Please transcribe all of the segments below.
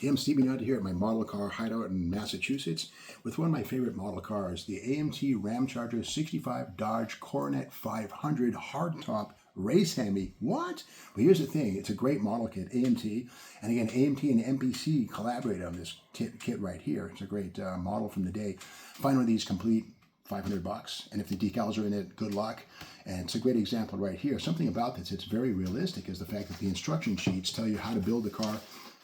Hey, I'm Steve Benoit here at my model car hideout in Massachusetts with one of my favorite model cars, the AMT Ramcharger 65 Dodge Coronet 500 hardtop race hemi. What? Well, here's the thing. It's a great model kit, AMT. And again, AMT and MPC collaborated on this kit right here. It's a great model from the day. Find one of these complete, $500, and if the decals are in it, good luck. And it's a great example right here. Something about this that's very realistic is the fact that the instruction sheets tell you how to build the car,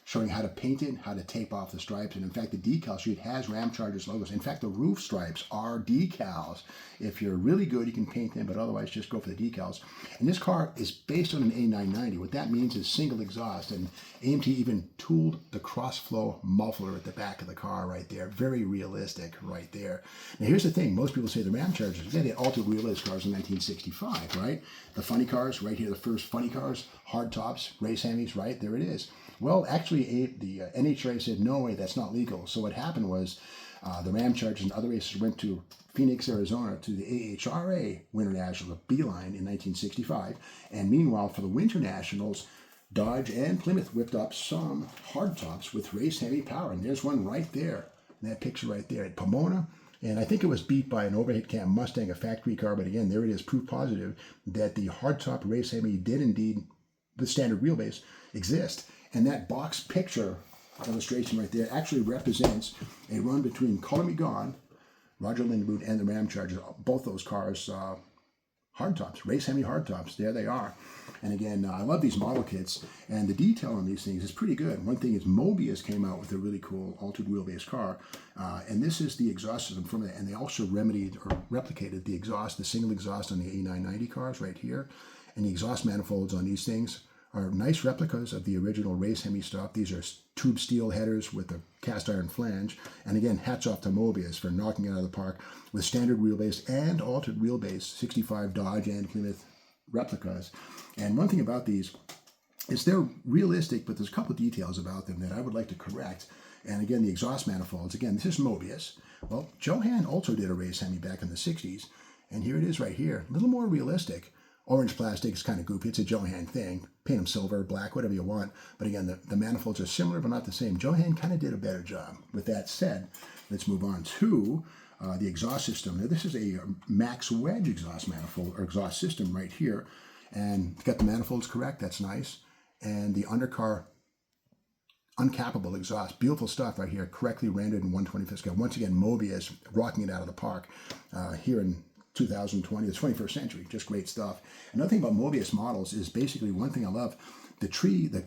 showing how to paint it, how to tape off the stripes. And in fact, the decal sheet has Ramcharger's logos. In fact, the roof stripes are decals. If you're really good, you can paint them, but otherwise just go for the decals. And this car is based on an A990. What that means is single exhaust, and AMT even tooled the cross-flow muffler at the back of the car right there. Very realistic right there. Now here's the thing, most people say the Ramchargers, they had altered wheelbase cars in 1965, right? The funny cars, right here, the first funny cars, hard tops, race hemis, right? There it is. Well, actually, the NHRA said, no way, that's not legal. So what happened was the Ramchargers and other racers went to Phoenix, Arizona to the AHRA Winter National, the Beeline, in 1965. And meanwhile, for the Winter Nationals, Dodge and Plymouth whipped up some hardtops with race heavy power. And there's one right there, in that picture right there at Pomona. And I think it was beat by an overhead cam Mustang, a factory car. But again, there it is, proof positive that the hardtop race heavy did indeed, the standard wheelbase, exist. And that box picture illustration right there actually represents a run between Color Me Gone, Roger Lindberg, and the Ramcharger. Both those cars, hardtops, race hemi hardtops. There they are. And again, I love these model kits, and the detail on these things is pretty good. One thing is Mobius came out with a really cool altered wheelbase car, and this is the exhaust system from it. And they also remedied or replicated the exhaust, the single exhaust on the A990 cars right here, and the exhaust manifolds on these things are nice replicas of the original race hemi stuff. These are tube steel headers with a cast iron flange. And again, hats off to Mobius for knocking it out of the park with standard wheelbase and altered wheelbase 65 Dodge and Plymouth replicas. And one thing about these is they're realistic, but there's a couple of details about them that I would like to correct. And again, the exhaust manifolds. Again, this is Mobius. Well, Johan also did a race hemi back in the 60s. And here it is right here, a little more realistic. Orange plastic is kind of goofy. It's a Johan thing. Paint them silver, black, whatever you want. But again, the manifolds are similar, but not the same. Johan kind of did a better job. With that said, let's move on to the exhaust system. Now, this is a Max Wedge exhaust manifold, or exhaust system right here. And got the manifolds correct. That's nice. And the undercar uncappable exhaust. Beautiful stuff right here. Correctly rendered in 1/25 scale. Once again, Mobius rocking it out of the park here in 2020, the 21st century, just great stuff. Another thing about Mobius models is basically one thing I love, the tree, the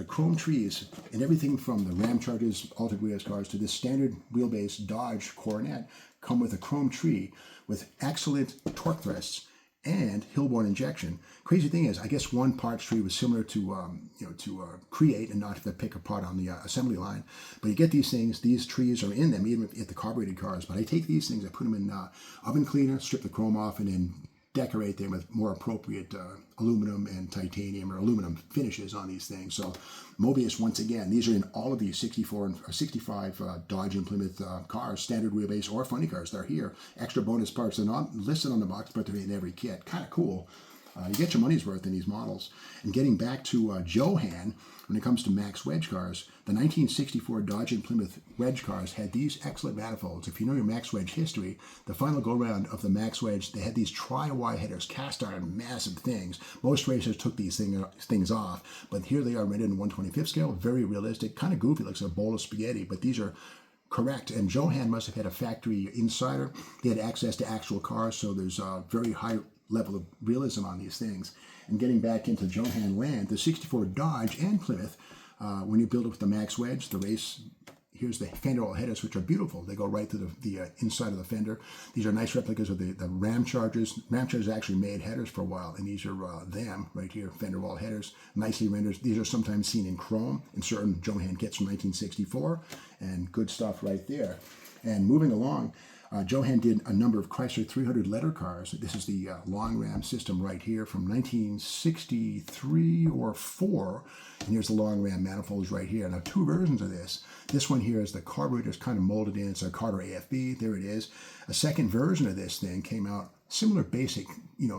chrome trees, and everything from the Ramchargers, altered wheelbase cars to this standard wheelbase Dodge Coronet come with a chrome tree with excellent torque thrusts and Hillborn injection. Crazy thing is, I guess one parts tree was similar to create and not have to pick apart on the assembly line. But you get these things; these trees are in them, even at the carbureted cars. But I take these things, I put them in oven cleaner, strip the chrome off, and then decorate them with more appropriate aluminum and titanium or aluminum finishes on these things. So Mobius, once again, these are in all of these 64 and 65 Dodge and Plymouth cars, standard wheelbase or funny cars. They're here. Extra bonus parts. They're not listed on the box, but they're in every kit. Kind of cool. You get your money's worth in these models. And getting back to Johan, when it comes to Max Wedge cars, the 1964 Dodge and Plymouth Wedge cars had these excellent manifolds. If you know your Max Wedge history, the final go-round of the Max Wedge, they had these tri-Y headers, cast iron, massive things. Most racers took these things off, but here they are rendered in 1/25 scale, very realistic, kind of goofy, looks like a bowl of spaghetti, but these are correct. And Johan must have had a factory insider. He had access to actual cars, so there's a very high level of realism on these things. And getting back into Johan land, the 64 Dodge and Plymouth, when you build it with the Max Wedge, the race, here's the fender wall headers, which are beautiful. They go right to the inside of the fender. These are nice replicas of the Ramchargers. Ramchargers actually made headers for a while, and these are them right here, fender wall headers, nicely rendered. These are sometimes seen in chrome in certain Johan kits from 1964, and good stuff right there. And moving along, Johan did a number of Chrysler 300 letter cars. This is the long ram system right here from 1963 or 4. And here's the long ram manifolds right here. Now, two versions of this. This one here is the carburetor is kind of molded in. It's a Carter AFB. There it is. A second version of this thing came out, similar basic,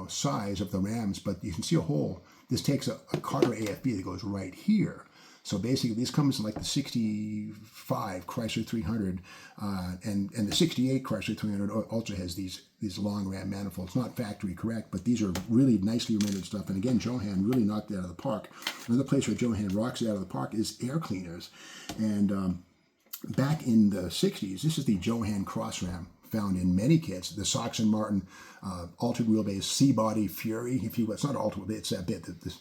size of the Rams, but you can see a hole. This takes a Carter AFB that goes right here. So basically, this comes in like the 65 Chrysler 300, and the 68 Chrysler 300 also has these long ram manifolds. Not factory correct, but these are really nicely rendered stuff. And again, Johan really knocked it out of the park. Another place where Johan rocks it out of the park is air cleaners. And back in the 60s, this is the Johan cross ram, found in many kits. The Sox and Martin altered wheelbase C-body Fury, if you will. It's not altered, it's that bit, the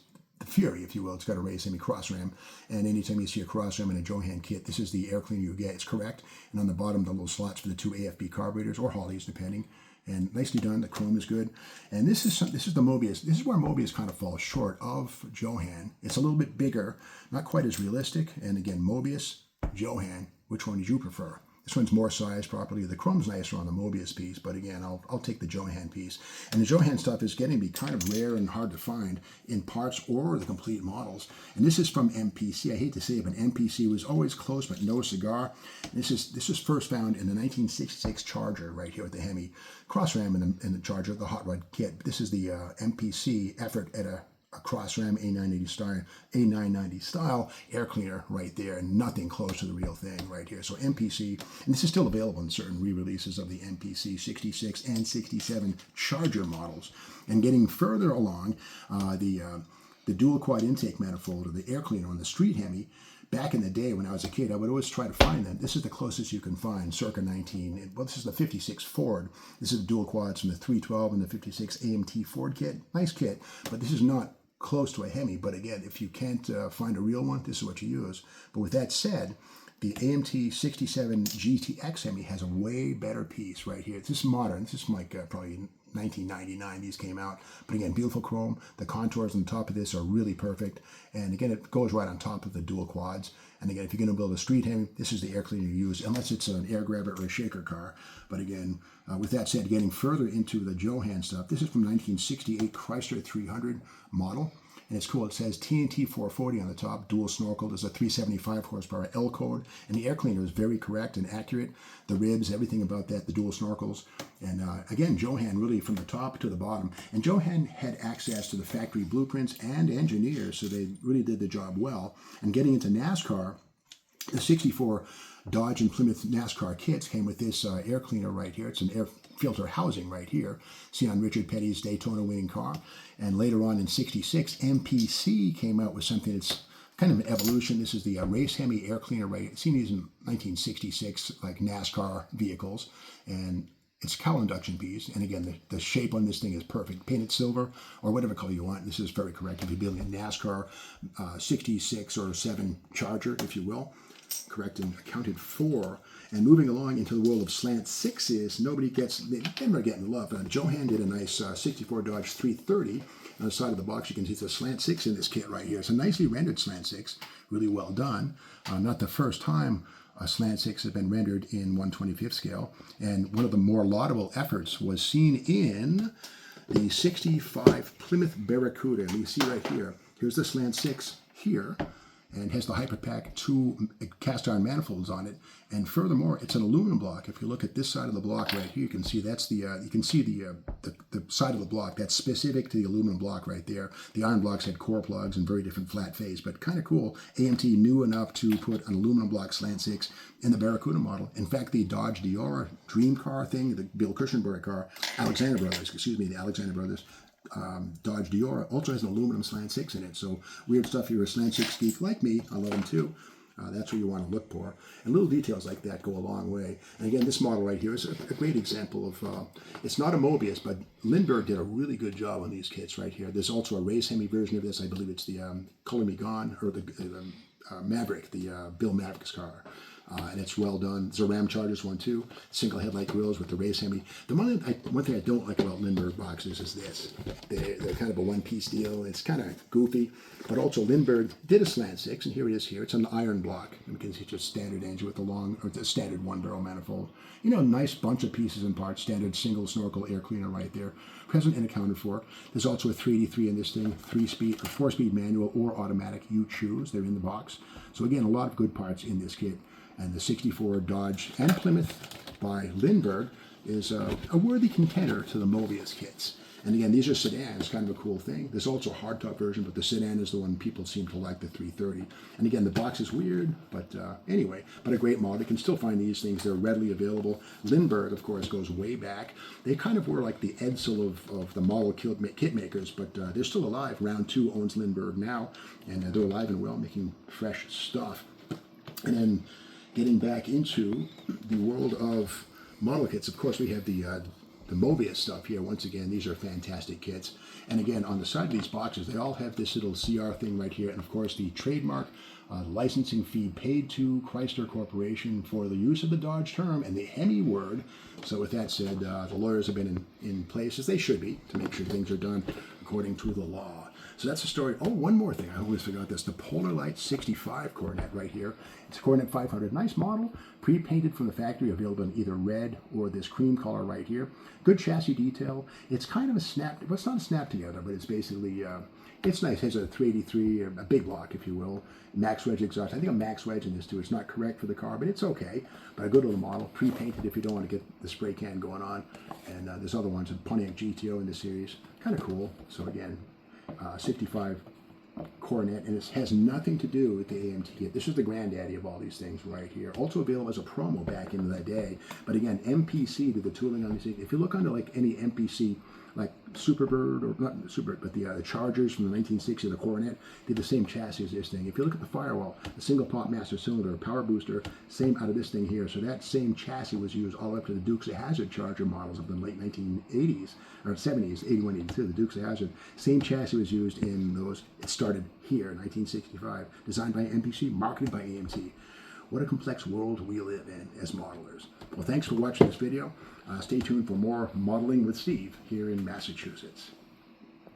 Fury, if you will. It's got a race semi cross ram, and anytime you see a cross ram in a Johan kit, this is the air cleaner you get. It's correct, and on the bottom the little slots for the 2 AFB carburetors or Hollies, depending. And nicely done. The chrome is good, and this is the Mobius. This is where Mobius kind of falls short of Johan. It's a little bit bigger, not quite as realistic. And again, Mobius, Johan. Which one did you prefer? This one's more sized properly. The chrome's nicer on the Mobius piece, but again, I'll take the Johan piece. And the Johan stuff is getting to be kind of rare and hard to find in parts or the complete models. And this is from MPC. I hate to say it, but MPC was always close, but no cigar. This is first found in the 1966 Charger right here with the Hemi cross ram in the Charger, the hot rod kit. This is the MPC effort at a cross ram A990 style air cleaner right there, and nothing close to the real thing right here. So MPC, and this is still available in certain re-releases of the MPC 66 and 67 Charger models. And getting further along, the dual quad intake manifold, or the air cleaner on the street Hemi. Back in the day when I was a kid, I would always try to find them. This is the closest you can find, circa 19. Well, this is the 56 Ford. This is the dual quads from the 312 and the 56 AMT Ford kit. Nice kit, but this is not close to a Hemi. But again, if you can't find a real one, this is what you use. But with that said, the AMT 67 GTX Hemi has a way better piece right here. This is modern. This is like probably 1999 these came out. But again, beautiful chrome. The contours on the top of this are really perfect. And again, it goes right on top of the dual quads. And again, if you're going to build a street Hemi, this is the air cleaner you use, unless it's an air grabber or a shaker car. But again, with that said, getting further into the Johan stuff, this is from 1968 Chrysler 300 model. And it's cool. It says TNT 440 on the top, dual snorkel. There's a 375 horsepower L code. And the air cleaner is very correct and accurate. The ribs, everything about that, the dual snorkels. And again, Johan really from the top to the bottom. And Johan had access to the factory blueprints and engineers, so they really did the job well. And getting into NASCAR, the 64 Dodge and Plymouth NASCAR kits came with this air cleaner right here. It's an air filter housing right here. See on Richard Petty's Daytona winning car. And later on in 66, MPC came out with something that's kind of an evolution. This is the race Hemi air cleaner right. It's seen these in 1966 like NASCAR vehicles. And it's cowl induction piece. And again, the shape on this thing is perfect. Painted silver or whatever color you want. This is very correct if you're building a NASCAR 66 or 7 Charger, if you will. Correct and accounted for. And moving along into the world of slant sixes, they never get in love. Johan did a nice 64 Dodge 330. On the side of the box, you can see it's a slant six in this kit right here. It's a nicely rendered slant six, really well done. Not the first time a slant six has been rendered in 1/25th scale. And one of the more laudable efforts was seen in the 65 Plymouth Barracuda. And you see right here, here's the slant six here. And has the Hyperpack 2 cast iron manifolds on it. And furthermore, it's an aluminum block. If you look at this side of the block right here, you can see that's the side of the block that's specific to the aluminum block right there. The iron blocks had core plugs and very different flat face, but kind of cool. AMT knew enough to put an aluminum block slant six in the Barracuda model. In fact, the Dodge Dior dream car thing, the Bill Cushenberry car, the Alexander Brothers, Dodge Dior also has an aluminum slant six in it. So weird stuff. If you're a slant six geek like me, I love them too. That's what you want to look for. And little details like that go a long way. And again, this model right here is a great example of, it's not a Mobius, but Lindberg did a really good job on these kits right here. There's also a race Hemi version of this. I believe it's the Color Me Gone, or the Maverick, the Bill Maverick's car. And it's well done. There's a Ram Chargers one too. Single headlight grills with the race Hemi. One thing I don't like about Lindberg boxes is this. They're kind of a one-piece deal. It's kind of goofy. But also Lindberg did a slant six, and here it is here. It's an iron block. You can see it's just standard engine with the standard one-barrel manifold. You know, nice bunch of pieces and parts. Standard single snorkel air cleaner right there. Present and accounted for. There's also a 383 in this thing. 3-speed or 4-speed manual or automatic. You choose. They're in the box. So again, a lot of good parts in this kit. And the 64 Dodge and Plymouth by Lindberg is a worthy contender to the Mobius kits. And again, these are sedans, kind of a cool thing. There's also a hardtop version, but the sedan is the one people seem to like, the 330. And again, the box is weird, but anyway, but a great model. You can still find these things. They're readily available. Lindberg, of course, goes way back. They kind of were like the Edsel of the model kit makers, but they're still alive. Round 2 owns Lindberg now, and they're alive and well, making fresh stuff. And then getting back into the world of model kits, of course, we have the Mobius stuff here. Once again, these are fantastic kits. And again, on the side of these boxes, they all have this little CR thing right here. And of course, the trademark licensing fee paid to Chrysler Corporation for the use of the Dodge term and the Hemi word. So with that said, the lawyers have been in place, as they should be, to make sure things are done according to the law. So that's the story. Oh, one more thing. I always forgot this. The Polar Light 65 Coronet right here. It's a Coronet 500. Nice model. Pre-painted from the factory. Available in either red or this cream color right here. Good chassis detail. It's kind of a snap. Well, it's not a snap together, but it's basically, it's nice. It has a 383, a big block, if you will. Max wedge exhaust. I think a max wedge in this too. It's not correct for the car, but it's okay. But a good little model. Pre-painted if you don't want to get the spray can going on. And there's other ones. A Pontiac GTO in this series. Kind of cool. So again, 65 Coronet, and it has nothing to do with the AMT kit. This is the granddaddy of all these things right here. Also available as a promo back in the day. But again, MPC did the tooling on these things. If you look under like any MPC, like Superbird, or not Superbird, but the Chargers from the 1960s, the Coronet, did the same chassis as this thing. If you look at the firewall, the single pop master cylinder, power booster, same out of this thing here. So that same chassis was used all up to the Dukes of Hazzard Charger models of the late 1980s, or 70s, 81, 82, the Dukes of Hazzard. Same chassis was used in those. It started here in 1965, designed by MPC, marketed by AMT. What a complex world we live in as modelers. Well, thanks for watching this video. Stay tuned for more Modeling with Steve here in Massachusetts.